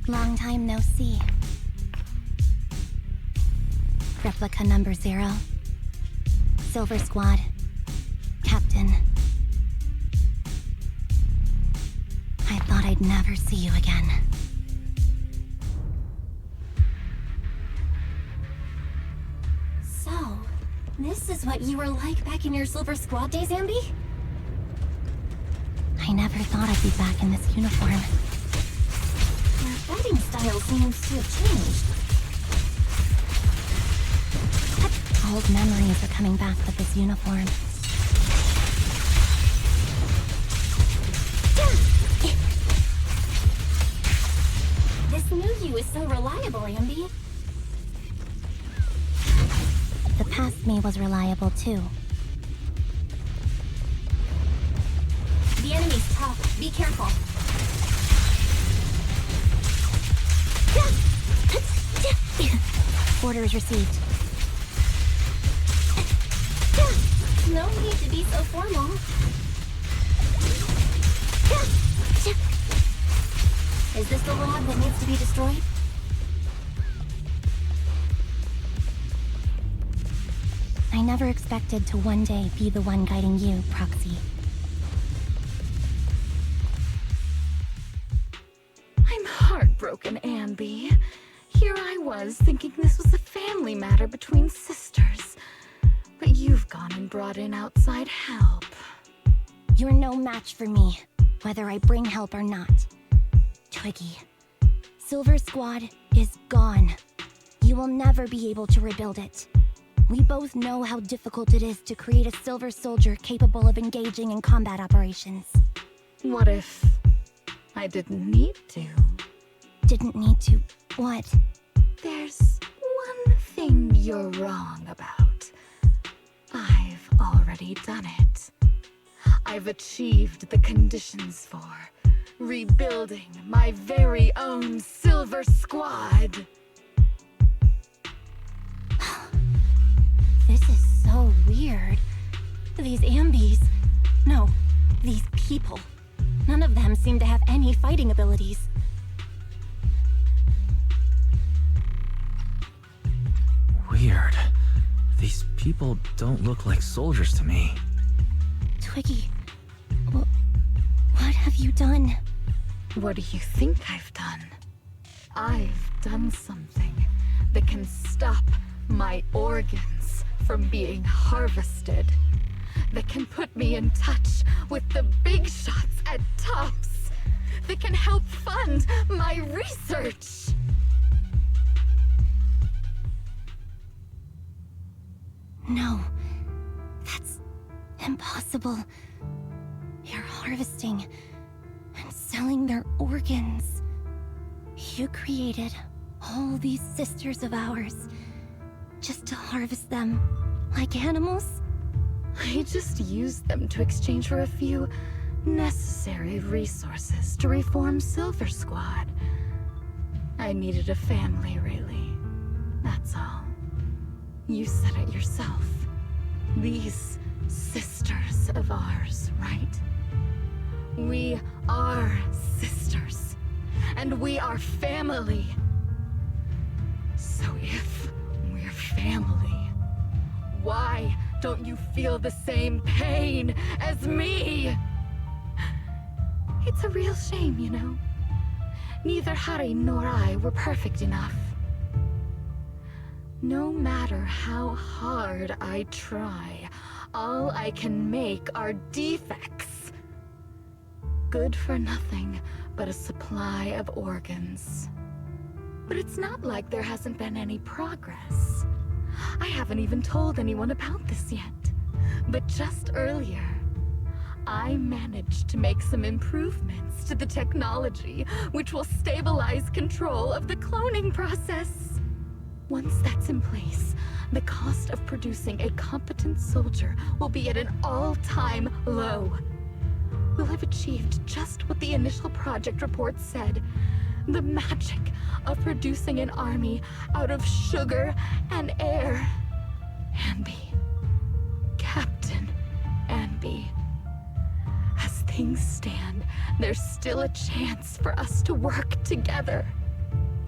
Long time no see. Replica Nº0. Silver Squad. Captain. I thought I'd never see you again. So, this is what you were like back in your Silver Squad days, Anby? I never thought I'd be back in this uniform. Your fighting style seems to have changed. Old memories are coming back with this uniform. This new you is so reliable, Anby. The past me was reliable too. The enemy's tough. Be careful. Orders received. No need to be so formal. Is this the lab that needs to be destroyed? I never expected to one day be the one guiding you, Proxy. I'm heartbroken, Anby. Here I was, thinking this was a family matter between sisters. But you've gone and brought in outside help. You're no match for me, whether I bring help or not. Twiggy, Silver Squad is gone. You will never be able to rebuild it. We both know how difficult it is to create a Silver Soldier capable of engaging in combat operations. What if I didn't need to? Didn't need to. What? There's one thing you're wrong about. I've already done it. I've achieved the conditions for rebuilding my very own Silver Squad. This is so weird. These Ambys... No, these people. None of them seem to have any fighting abilities. Weird. These people don't look like soldiers to me. Twiggy, what have you done? What do you think I've done? I've done something that can stop my organs from being harvested. That can put me in touch with the big shots at Tops. That can help fund my research. No, that's impossible. You're harvesting and selling their organs. You created all these sisters of ours just to harvest them like animals? I just used them to exchange for a few necessary resources to reform Silver Squad. I needed a family, really. That's all. You said it yourself. These sisters of ours, right? We are sisters. And we are family. So if we're family, why don't you feel the same pain as me? It's a real shame, you know. Neither Harry nor I were perfect enough. No matter how hard I try, all I can make are defects. Good for nothing but a supply of organs. But it's not like there hasn't been any progress. I haven't even told anyone about this yet. But just earlier, I managed to make some improvements to the technology which will stabilize control of the cloning process. Once that's in place, the cost of producing a competent soldier will be at an all-time low. We'll have achieved just what the initial project report said. The magic of producing an army out of sugar and air. Anby. Captain Anby. As things stand, there's still a chance for us to work together.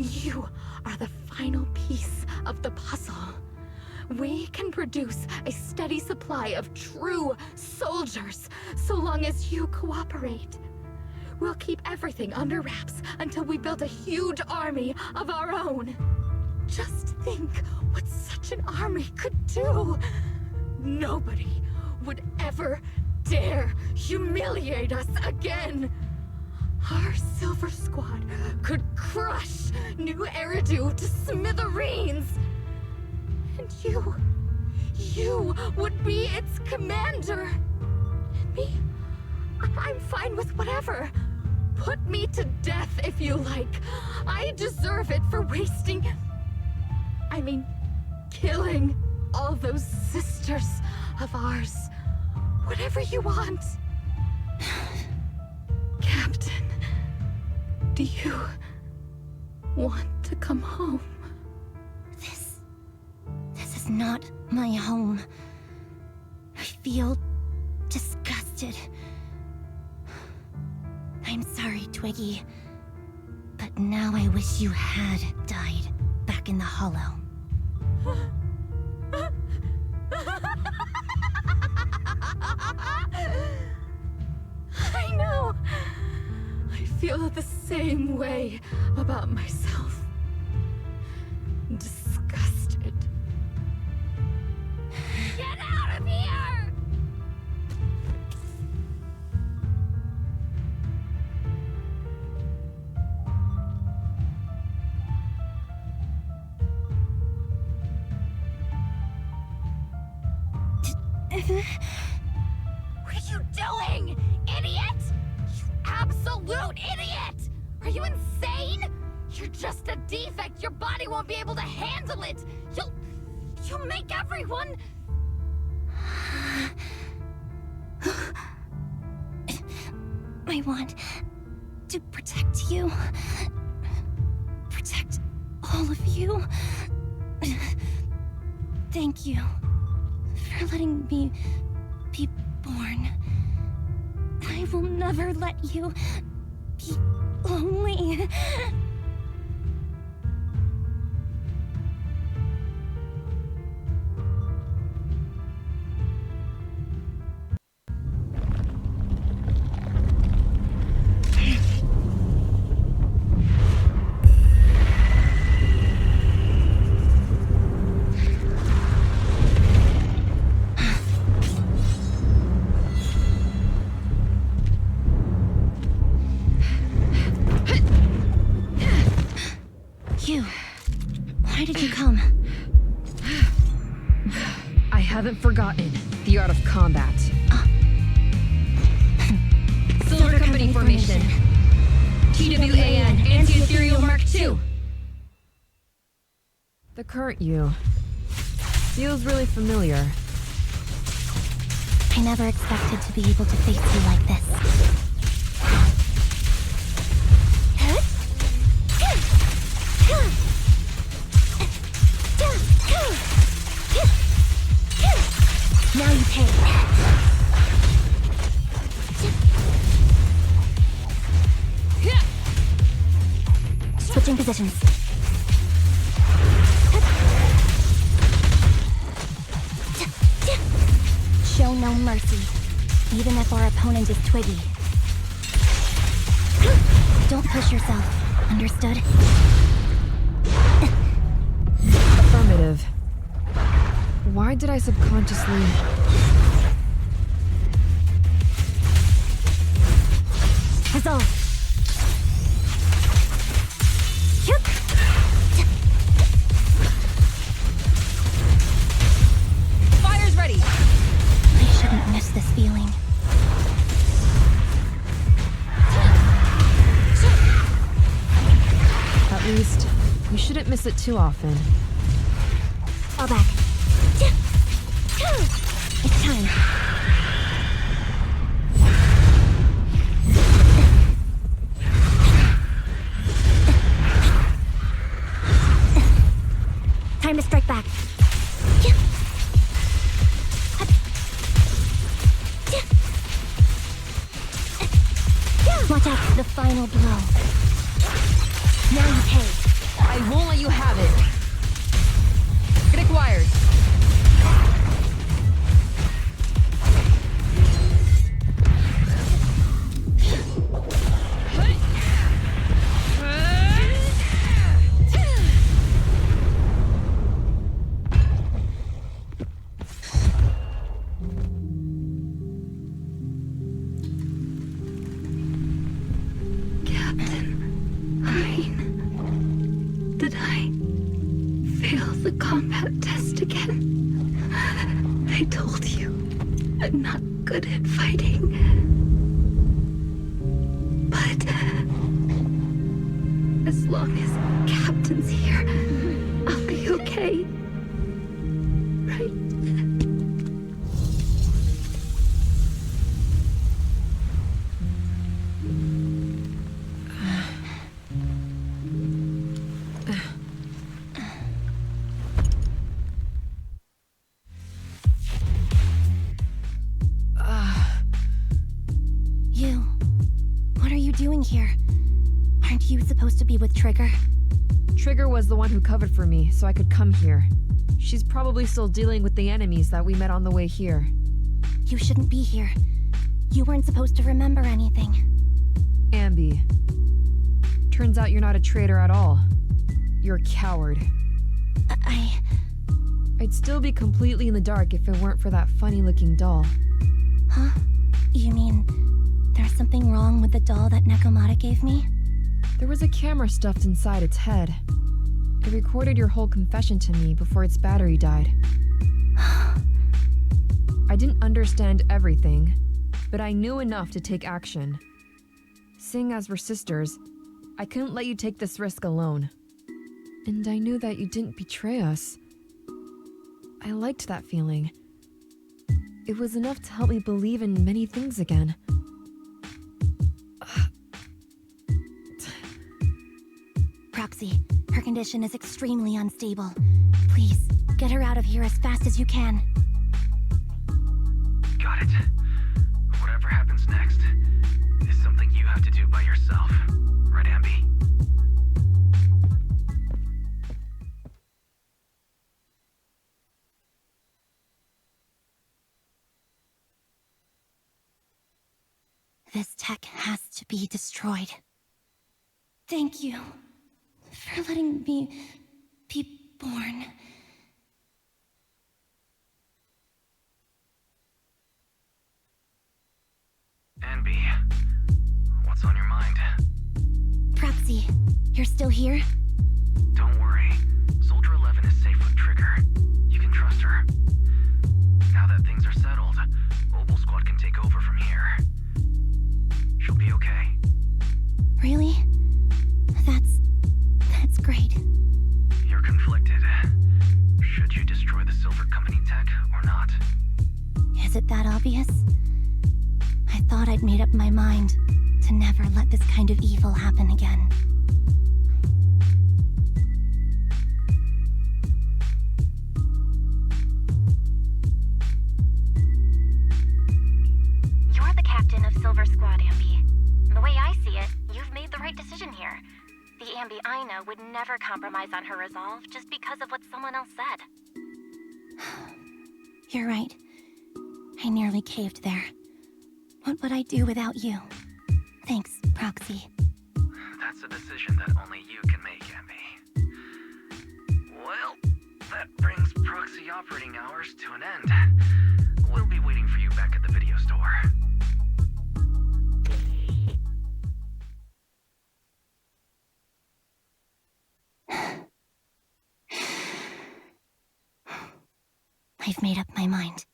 You are the final piece of the puzzle. We can produce a steady supply of true soldiers so long as you cooperate. We'll keep everything under wraps until we build a huge army of our own. Just think what such an army could do. Nobody would ever dare humiliate us again. Our Silver Squad could crush New Eridu to smithereens. And you would be its commander. And me, I'm fine with whatever. Put me to death if you like. I deserve it for killing all those sisters of ours. Whatever you want. Captain, do you want to come home? This is not my home. I feel disgusted. I'm sorry, Twiggy. But now I wish you had died back in the Hollow. I know. I feel the same way about myself. Disgusted. Get out of here! What are you doing, idiot? You absolute idiot! Are you insane? You're just a defect. Your body won't be able to handle it. You'll make everyone... I want to protect you. Protect all of you. Thank you for letting me be born. I will never let you be lonely. Why did you come? I haven't forgotten the art of combat. Silver Company formation. TWAN, Anti-Ethereal Mark II. The current you feels really familiar. I never expected to be able to face you like this. Now you pay. Switching positions. Show no mercy, even if our opponent is Twiggy. Don't push yourself, understood? Affirmative. Why did I subconsciously... Resolve. Fire's ready! I shouldn't miss this feeling. At least, we shouldn't miss it too often. Fall back. It's time. Time to strike back. Watch out, the final blow. Now you pay. I won't let you have it. Get acquired. Did I fail the combat test again? I told you, I'm not good at fighting. But as long as Captain's here, I'll be okay. Right? What are you doing here? Aren't you supposed to be with Trigger? Trigger was the one who covered for me, so I could come here. She's probably still dealing with the enemies that we met on the way here. You shouldn't be here. You weren't supposed to remember anything. Anby. Turns out you're not a traitor at all. You're a coward. I'd still be completely in the dark if it weren't for that funny-looking doll. Huh? You mean there's something wrong with the doll that Nekomata gave me? There was a camera stuffed inside its head. It recorded your whole confession to me before its battery died. I didn't understand everything, but I knew enough to take action. Seeing as we're sisters, I couldn't let you take this risk alone. And I knew that you didn't betray us. I liked that feeling. It was enough to help me believe in many things again. Proxy, her condition is extremely unstable. Please, get her out of here as fast as you can. Got it. Whatever happens next is something you have to do by yourself. Right, Anby? This tech has to be destroyed. Thank you for letting me be born. Anby, what's on your mind? Proxy, you're still here? Don't worry. Soldier 11 is safe with Trigger. You can trust her. Now that things are settled, Obel Squad can take over from here. She'll be okay. Really? That's great. You're conflicted. Should you destroy the Silver Company tech or not? Is it that obvious? I thought I'd made up my mind to never let this kind of evil happen again. You're the captain of Silver Squad, Anby. The way I see it, you've made the right decision here. The Anby I know would never compromise on her resolve just because of what someone else said. You're right. I nearly caved there. What would I do without you? Thanks, Proxy. That's a decision that only you can make, Anby. Well, that brings proxy operating hours to an end. We'll be waiting for you back at the video store. I've made up my mind.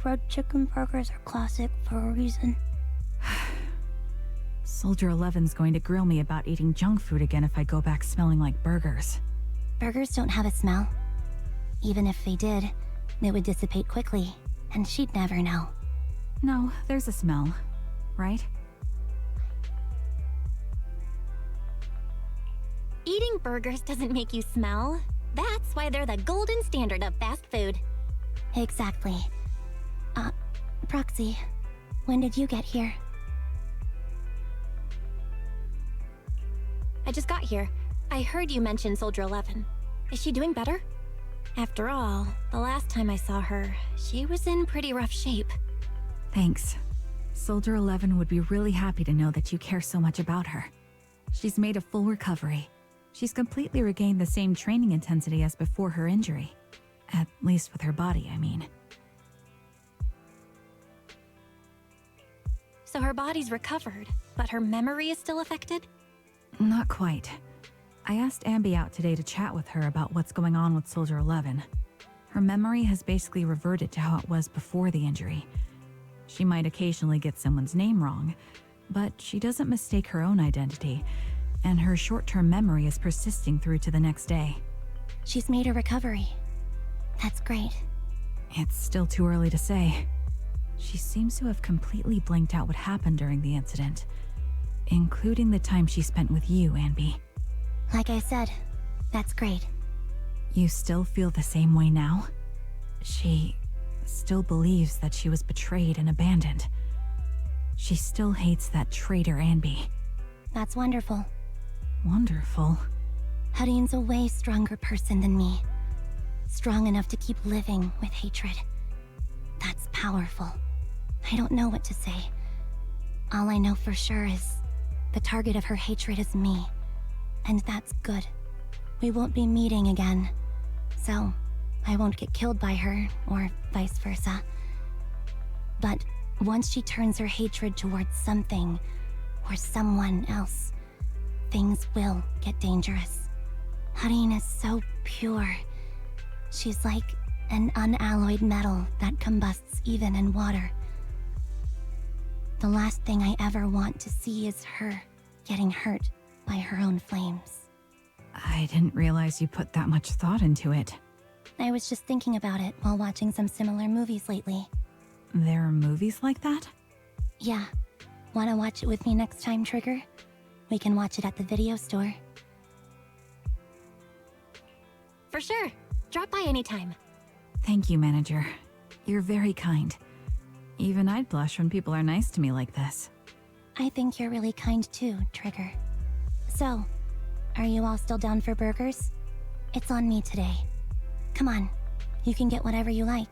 bread chicken burgers are classic for a reason. Soldier 11's going to grill me about eating junk food again if I go back smelling like burgers. Burgers don't have a smell. Even if they did, it would dissipate quickly, and she'd never know. No, there's a smell, right? Eating burgers doesn't make you smell. That's why they're the golden standard of fast food. Exactly. Proxy, when did you get here? I just got here. I heard you mention Soldier 11. Is she doing better? After all, the last time I saw her, she was in pretty rough shape. Thanks. Soldier 11 would be really happy to know that you care so much about her. She's made a full recovery. She's completely regained the same training intensity as before her injury. At least with her body, I mean. So her body's recovered, but her memory is still affected? Not quite. I asked Anby out today to chat with her about what's going on with Soldier 11. Her memory has basically reverted to how it was before the injury. She might occasionally get someone's name wrong, but she doesn't mistake her own identity, and her short-term memory is persisting through to the next day. She's made a recovery. That's great. It's still too early to say. She seems to have completely blanked out what happened during the incident, including the time she spent with you, Anby. Like I said, that's great. You still feel the same way now? She still believes that she was betrayed and abandoned. She still hates that traitor Anby. That's wonderful. Wonderful. Hudeen's a way stronger person than me. Strong enough to keep living with hatred. That's powerful. I don't know what to say. All I know for sure is the target of her hatred is me. And that's good. We won't be meeting again. So, I won't get killed by her, or vice versa. But once she turns her hatred towards something, or someone else, things will get dangerous. Hudeen is so pure. She's like an unalloyed metal that combusts even in water. The last thing I ever want to see is her getting hurt by her own flames. I didn't realize you put that much thought into it. I was just thinking about it while watching some similar movies lately. There are movies like that? Yeah. Wanna watch it with me next time, Trigger? We can watch it at the video store. For sure. Drop by anytime. Thank you, Manager. You're very kind. Even I'd blush when people are nice to me like this. I think you're really kind too, Trigger. So, are you all still down for burgers? It's on me today. Come on, you can get whatever you like.